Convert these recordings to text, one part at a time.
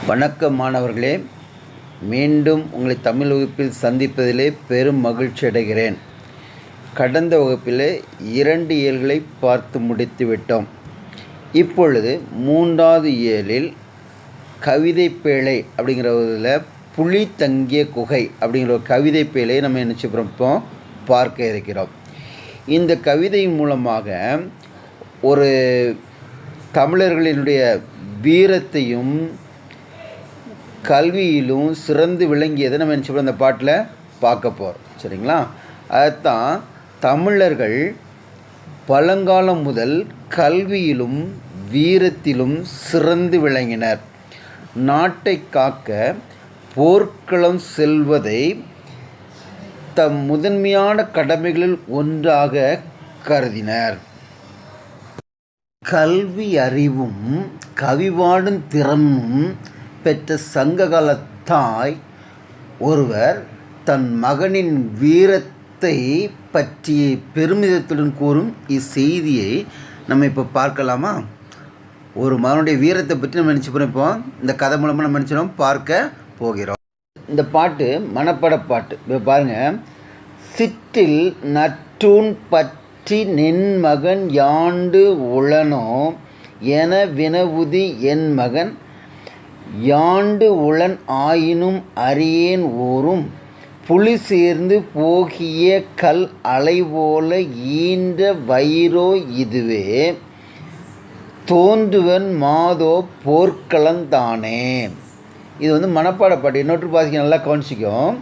வணக்கம் மாணவர்களே, மீண்டும் உங்களை தமிழ் வகுப்பில் சந்திப்பதிலே பெரும் மகிழ்ச்சி அடைகிறேன். கடந்த வகுப்பிலே 2 இயல்களை பார்த்து முடித்து விட்டோம். இப்பொழுது 3வது இயலில் கவிதை பேழை அப்படிங்கிறதில் புலி தங்கிய குகை அப்படிங்கிற ஒரு கவிதை பேழையை நம்ம இப்போ பார்க்க இருக்கிறோம். இந்த கவிதை மூலமாக ஒரு தமிழர்களினுடைய வீரத்தையும் கல்வியிலும் சிறந்து விளங்கியதை நம்ம அந்த பாட்டில் பார்க்க போகிறோம். சரிங்களா? அதுதான் தமிழர்கள் பழங்காலம் முதல் கல்வியிலும் வீரத்திலும் சிறந்து விளங்கினர். நாட்டை காக்க போர்க்களம் செல்வதை தம் முதன்மையான கடமைகளில் ஒன்றாக கருதினர். கல்வி அறிவும் கவிபாடும் திறமும் பெற்ற சங்ககால தாய் ஒருவர் தன் மகனின் வீரத்தை பற்றி பெருமிதத்துடன் கூறும் இச்செய்தியை நம்ம இப்போ பார்க்கலாமா? ஒரு மகனுடைய வீரத்தை பற்றி நம்ம இப்போ இந்த கதை மூலமாக நம்ம பார்க்க போகிறோம். இந்த பாட்டு மனப்பட பாட்டு. இப்போ பாருங்கள். சிற்றில் நற்றூன் பற்றி நின் மகன் யாண்டு உளனோ என வினவுதி என் மகன் யாண்டு உளன் ஆயினும் அறியேன் ஊரும் புலி சேர்ந்து போகிய கல் அலைபோல ஈன்ற வயிறோ இதுவே தோன்றுவன் மாதோ போர்க்களந்தானே. இது மனப்பாட பாட்டு. இன்னொரு பாசிக்க நல்லா கவனிச்சிக்கும்.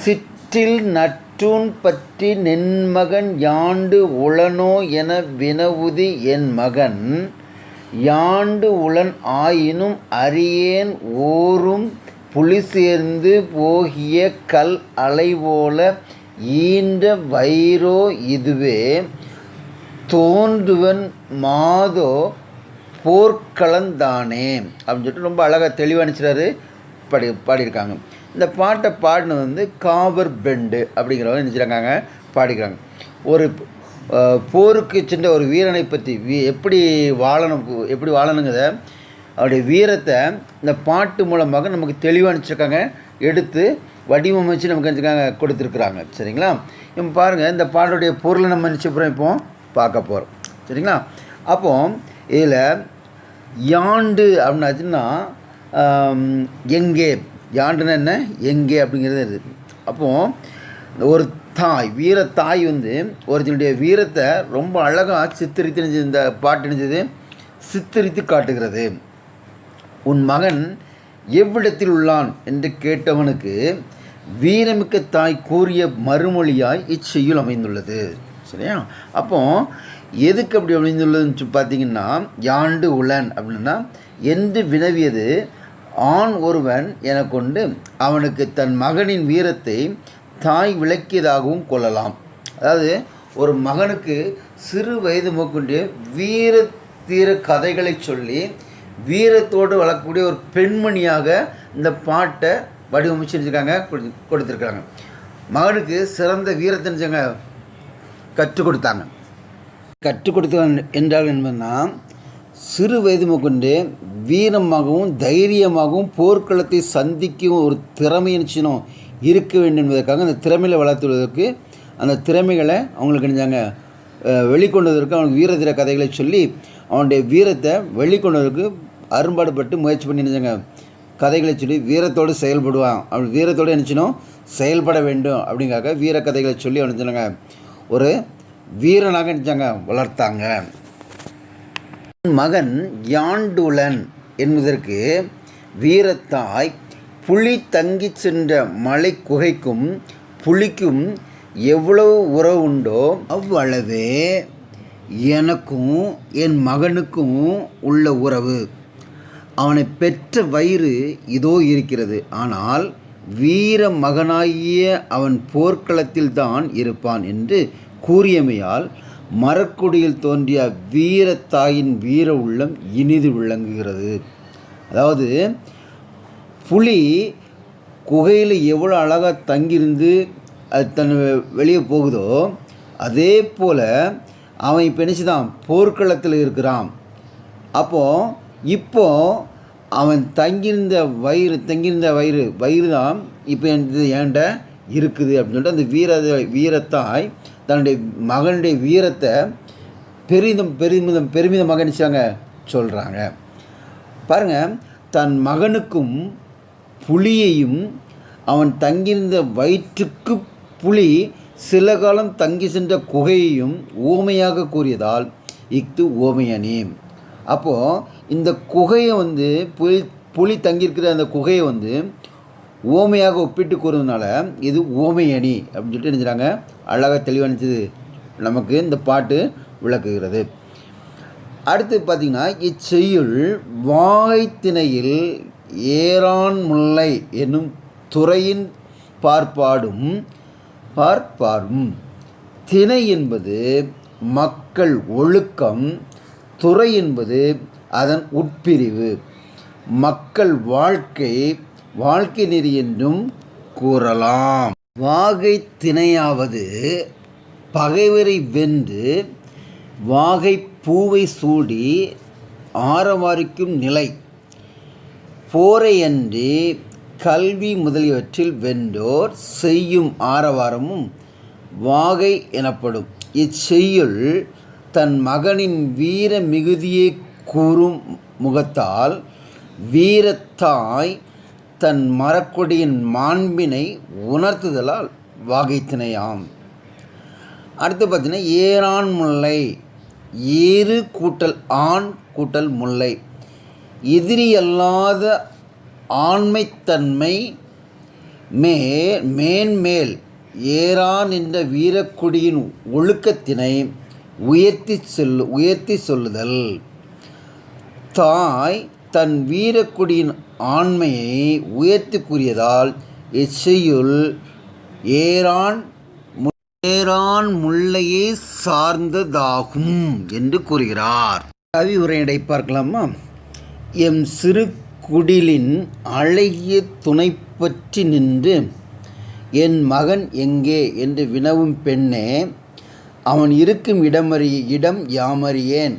சிற்றில் நற்றூன் பற்றி நின்மகன் யாண்டு உளனோ என வினவுதி என் மகன் யாண்டு உளன் ஆயினும் அறியேன் ஓரும் புலி சேர்ந்து போகிய கல் அலைபோல ஈன்ற வயிறோ இதுவே தோன்றுவன் மாதோ போர்க்களந்தானே அப்படின்னு சொல்லிட்டு ரொம்ப அழகாக தெளிவானிச்சுறாரு பாடியிருக்காங்க. இந்த பாட்டை பாடினது காவர் பெண்டு அப்படிங்கிறவங்க நினச்சிருக்காங்க பாடிக்கிறாங்க. ஒரு போருக்கு சென்ற ஒரு வீரனை பற்றி எப்படி வாழணுங்கிறத அவருடைய வீரத்தை இந்த பாட்டு மூலமாக நமக்கு தெளிவாக நினச்சிருக்காங்க, எடுத்து வடிவமைச்சு நமக்கு நினச்சிருக்காங்க, கொடுத்துருக்குறாங்க. சரிங்களா? இப்போ பாருங்கள், இந்த பாட்டுடைய பொருளை நம்ம நினச்சப்புறம் இப்போ பார்க்க போகிறோம். சரிங்களா? அப்போ இதில் யாண்டு அப்படின்னாச்சுன்னா எங்கே, யாண்டுன்னா என்ன, எங்கே அப்படிங்கிறது இருக்குது. அப்போது ஒரு தாய், வீர தாய் ஒருத்தனுடைய வீரத்தை ரொம்ப அழகாக சித்தரித்து இந்த பாட்டு நினைச்சது சித்தரித்து காட்டுகிறது. உன் மகன் எவ்விடத்தில் உள்ளான் என்று கேட்டவனுக்கு வீரமிக்க தாய் கூறிய மறுமொழியாய் இச்செய்யுள் அமைந்துள்ளது. சரியா? அப்போ எதுக்கு அப்படி அமைந்துள்ளதுன்னு பார்த்தீங்கன்னா, யாண்டு உளன் அப்படின்னா என்று வினவியது ஆண் ஒருவன் என கொண்டு அவனுக்கு தன் மகனின் வீரத்தை தாய் விளக்கியதாகவும் கொள்ளலாம். அதாவது ஒரு மகனுக்கு சிறு வயது முதற்கொண்டு வீர தீர கதைகளை சொல்லி வீரத்தோடு வளர்க்கக்கூடிய ஒரு பெண்மணியாக இந்த பாட்டை வடிவமைச்சு கொடுத்துருக்காங்க. மகனுக்கு சிறந்த வீரத்தை கற்றுக் கொடுத்தாங்க. கற்றுக் கொடுத்த என்றால் என்பதுனா, சிறு வயது முதற்கொண்டு வீரமாகவும் தைரியமாகவும் போர்க்களத்தை சந்திக்கும் ஒரு திறமை நிச்சயம் இருக்க வேண்டும் என்பதற்காக அந்த திறமையை வளர்த்துவதற்கு, அந்த திறமைகளை அவங்களுக்கு நினைச்சாங்க வெளிக்கொண்டதற்கு, அவனுக்கு வீரதீர கதைகளை சொல்லி அவனுடைய வீரத்தை வெளிக்கொண்டதற்கு அரும்பாடுபட்டு முயற்சி பண்ணி நினைச்சாங்க, கதைகளை சொல்லி வீரத்தோடு செயல்படுவான், அவன் வீரத்தோடு நினச்சினோம் செயல்பட வேண்டும் அப்படிங்காக வீர கதைகளை சொல்லி அவன் நினச்சாங்க ஒரு வீரனாக நினச்சாங்க வளர்த்தாங்க. மகன் யாண்டுலன் என்பதற்கு வீரத்தாய் புலி தங்கி சென்ற மலை குகைக்கும் புலிக்கும் எவ்வளவு உறவு உண்டோ அவ்வளவே எனக்கும் என் மகனுக்கும் உள்ள உறவு. அவனை பெற்ற வயிறு இதோ இருக்கிறது. ஆனால் வீர மகனாகிய அவன் போர்க்களத்தில் தான் இருப்பான் என்று கூறியமையால் மரக்குடியில் தோன்றிய வீரத்தாயின் வீர உள்ளம் இனிது விளங்குகிறது. அதாவது புலி குகையில் எவ்வளோ அழகாக தங்கியிருந்து அது தன் வெளியே போகுதோ, அதே போல் அவன் இப்போ நினச்சிதான் போர்க்களத்தில் இருக்கிறான். அப்போது அவன் தங்கியிருந்த வயிறு தான் இப்போ என்கிட்ட இருக்குது அப்படின்னு சொல்லிட்டு அந்த வீரத்தாய் தன்னுடைய மகனுடைய வீரத்தை பெருமிதமாக நினச்சாங்க சொல்கிறாங்க. பாருங்கள், தன் மகனுக்கும் புலியையும் அவன் தங்கியிருந்த வயிற்றுக்கு புலி சில காலம் தங்கி சென்ற குகையையும் ஓமையாக கூறியதால் இஃது ஓமையணி. அப்போது இந்த குகையை புலி தங்கியிருக்கிற அந்த குகையை ஓமையாக ஒப்பிட்டு கூறுறதுனால இது ஓமையணி அப்படின்னு சொல்லிட்டு நினைச்சாங்க. அழகாக தெளிவாக நினச்சது நமக்கு இந்த பாட்டு விளக்குகிறது. அடுத்து பார்த்திங்கன்னா, இச்செய்யுள் வாகைத்திணையில் ஏரான் முல்லை என்னும் துறையின் பார்ப்பாடும் திணை என்பது மக்கள் ஒழுக்கம், துறை என்பது அதன் உட்பிரிவு, மக்கள் வாழ்க்கை நெறி என்றும் கூறலாம். வாகை திணையாவது பகைவரை வென்று வாகை பூவை சூடி ஆரவாரிக்கும் நிலை, போரையன்றி கல்வி முதலியவற்றில் வென்றோர் செய்யும் ஆரவாரமும் வாகை எனப்படும். இச்செய்யுள் தன் மகனின் வீர மிகுதியை கூறும் முகத்தால் வீரத்தாய் தன் மரக்கொடியின் மாண்பினை உணர்த்துதலால் வாகைத்திணையாம். அடுத்து பார்த்தீங்கன்னா, ஏரான் முல்லை, ஏறு கூட்டல் ஆண் கூட்டல் முல்லை, எதிரியல்லாத ஆண்மைத்தன்மை மேன்மேல் ஏரான் என்ற வீரக்குடியின் ஒழுக்கத்தினை உயர்த்தி சொல்லுதல். தாய் தன் வீரக்குடியின் ஆண்மையை உயர்த்தி கூறியதால் இச்செய்யுள் ஏரான் முல்லையை சார்ந்ததாகும் என்று கூறுகிறார். கவி உரையடை பார்க்கலாமா? எம் சிறு குடிலின் அழகிய துணை பற்றி நின்று என் மகன் எங்கே என்று வினவும் பெண்ணே, அவன் இருக்கும் இடம் யாமறியேன்.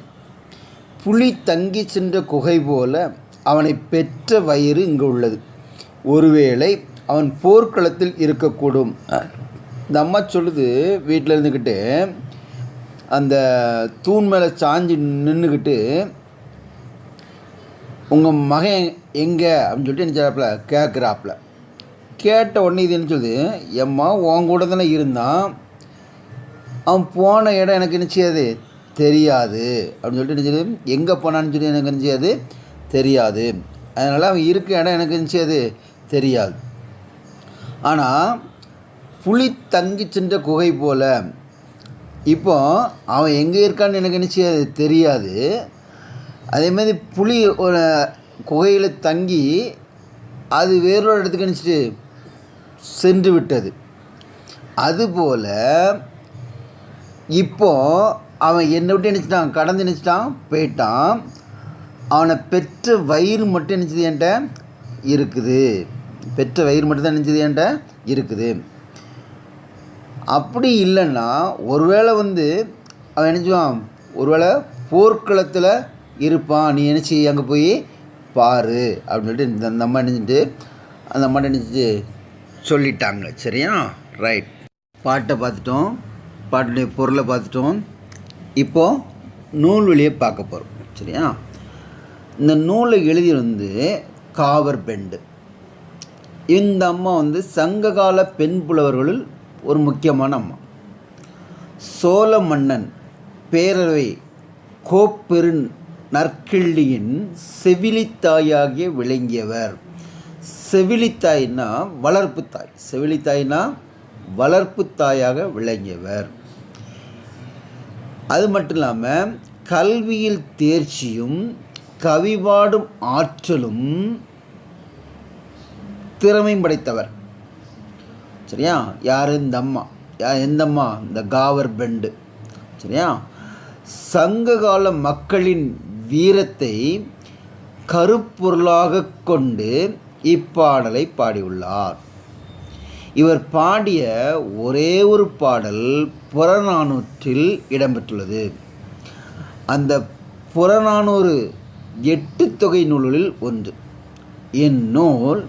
புலி தங்கி சென்ற குகை போல அவனை பெற்ற வயிறு இங்கு உள்ளது. ஒருவேளை அவன் போர்க்களத்தில் இருக்கக்கூடும். இந்த அம்மா சொல்லுது, வீட்டில் இருந்துக்கிட்டு அந்த தூண் மேலே சாஞ்சி நின்றுக்கிட்டு, உங்கள் மகன் எங்கே அப்படின்னு சொல்லிட்டு நினச்சாப்புல கேட்குறாப்புல. கேட்ட உடனே இது என்ன சொல்லுது, எம்மா உன் கூட தானே இருந்தான், அவன் போன இடம் எனக்கு நினச்சியாது தெரியாது அப்படின்னு சொல்லிட்டு நினச்சது. எங்கே போனான்னு சொல்லி எனக்கு நினச்சியாது தெரியாது, அதனால் அவன் இருக்க இடம் எனக்கு நினச்சியாது தெரியாது. ஆனால் புலி தங்கி சென்ற குகை போல் இப்போ அவன் எங்கே இருக்கான்னு எனக்கு நினச்சியாது தெரியாது. அதேமாதிரி புலி ஒரு குகையில் தங்கி அது வேறொரு இடத்துக்கு நினச்சிட்டு சென்று விட்டது. அதுபோல் இப்போ அவன் என்னை விட்டு நினச்சிட்டான், கடந்து நினச்சிட்டான், போயிட்டான். அவனை பெற்ற வயிறு மட்டும் நினச்சது என்கிட்ட இருக்குது, பெற்ற வயிறு மட்டும் தான் நினச்சது என்கிட்ட இருக்குது. அப்படி இல்லைன்னா ஒருவேளை அவன் நினச்சுவான், ஒருவேளை போர்க்களத்தில் இருப்பான், நீ நினச்சி அங்கே போய் பாரு அப்படின்னு சொல்லிட்டு அந்த அம்மா நினச்சிட்டு அந்த அம்மா நினச்சிட்டு சொல்லிட்டாங்க. சரியா? ரைட். பாட்டை பார்த்துட்டோம், பாட்டுடைய பொருளை பார்த்துட்டோம். இப்போது நூல் வழியை பார்க்க போகிறோம். சரியா? இந்த நூலை எழுதி காவர் பெண்டு. இந்த அம்மா சங்ககால பெண் புலவர்களில் ஒரு முக்கியமான அம்மா. சோழ மன்னன் பேரவை கோப்பெரு நற்கிள்ளியின் செவிலித்தாயாகிய விளங்கியவர். செவிலித்தாய்னா வளர்ப்பு தாய், செவிலித்தாய்னா வளர்ப்பு தாயாக விளங்கியவர். அது மட்டும் இல்லாமல் கல்வியில் தேர்ச்சியும் கவிபாடும் ஆற்றலும் திறமையும் படைத்தவர். சரியா? யார்? இந்த அம்மா. எந்த அம்மா? இந்த காவர் பெண்டு. சரியா? சங்ககால மக்களின் வீரத்தை கருப்பொருளாக கொண்டு இப்பாடலை பாடியுள்ளார். இவர் பாடிய ஒரே ஒரு பாடல் புறநானூற்றில் இடம்பெற்றுள்ளது. அந்த புறநானூறு 8 தொகை நூல்களில் ஒன்று. இந்நூல்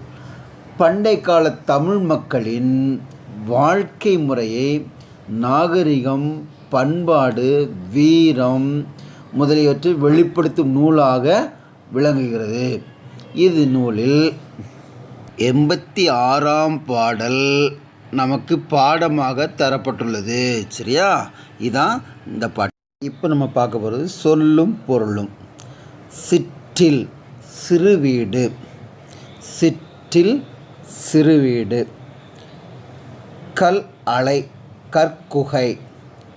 பண்டை கால தமிழ் மக்களின் வாழ்க்கை முறையை, நாகரிகம், பண்பாடு, வீரம் முதலியவற்றை வெளிப்படுத்தும் நூலாக விளங்குகிறது. இது நூலில் 86ஆம் பாடல் நமக்கு பாடமாக தரப்பட்டுள்ளது. சரியா? இதான் இந்த பாட்டு. இப்போ நம்ம பார்க்க போகிறது சொல்லும் பொருளும். சிற்றில் சிறுவீடு, சிற்றில் சிறுவீடு. கல் அலை கற்குகை,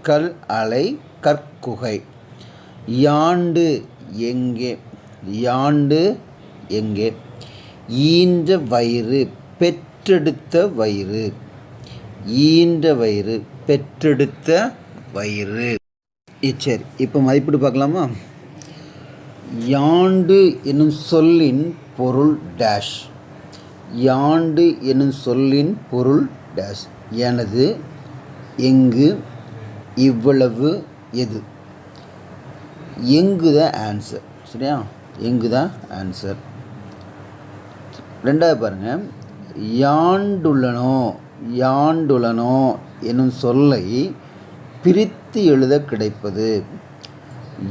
கல் அலை கற்குகை. யாண்டு எங்கே, யாண்டு எங்கே. ஈன்ற வயிறு பெற்றெடுத்த வயிறு, ஈன்ற வயிறு பெற்றெடுத்த வயிறு. சரி, இப்போ மதிப்பீடு பார்க்கலாமா? யாண்டு என்னும் சொல்லின் பொருள் டேஷ். யாண்டு என்னும் சொல்லின் பொருள் டேஷ். எனது, எங்கு, இவ்வளவு, எது. எங்கு தான் ஆன்சர். சரியா? எங்கு தான் ஆன்சர். ரெண்டாவது பாருங்கள். யாண்டுள்ளனோ, யாண்டுள்ளனோ என்னும் சொல்லை பிரித்து எழுத கிடைப்பது.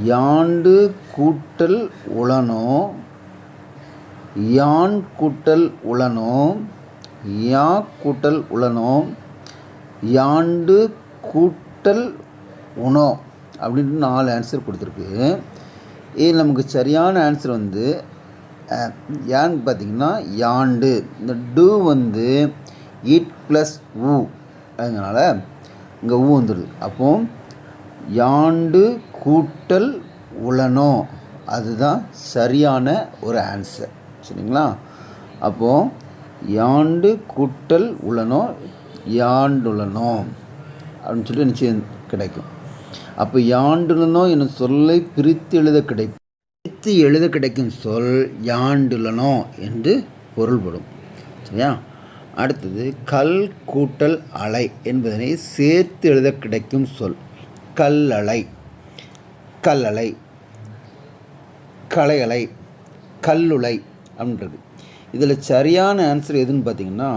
யாண்டு கூட்டல் உளனோ, யான் கூட்டல் உளனோ, யா கூட்டல் உளனோ, யாண்டு கூட்டல் உணோ அப்படின்னு 4 ஆன்சர் கொடுத்துருக்கு. இது நமக்கு சரியான ஆன்சர் வந்து ஏன்னு பார்த்தீங்கன்னா யாண்டு. இந்த டு வந்து இட் ப்ளஸ் ஊ, அதனால் இங்கே ஊ வந்துடுது. அப்போ யாண்டு கூட்டல் உளனோ அதுதான் சரியான ஒரு ஆன்சர். சரிங்களா? அப்போது யாண்டு கூட்டல் உளனோ, யாண்டுளனோ அப்படின்னு சொல்லி நிச்சயம் கிடைக்கும். அப்போ யாண்டுளனோ என்னும் சொல்லை பிரித்து எழுத கிடைக்கும். பிரித்து எழுத கிடைக்கும் சொல் யாண்டுளனோ என்று பொருள்படும். சரியா? அடுத்தது கல் கூட்டல் அலை என்பதனை சேர்த்து எழுத கிடைக்கும் சொல் கல்லலை, கல்லலை, கலையலை, கல்லுலை அப்படின்றது. இதில் சரியான ஆன்சர் எதுன்னு பார்த்தீங்கன்னா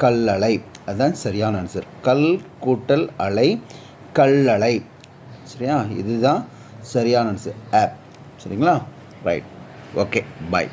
கல்லலை. அதுதான் சரியான ஆன்சர். கல் கூட்டல் அலை, கல்லலை. சரியா? இதுதான் சரியான ஆன்சர். சரிங்களா? ரைட். ஓகே, பாய்.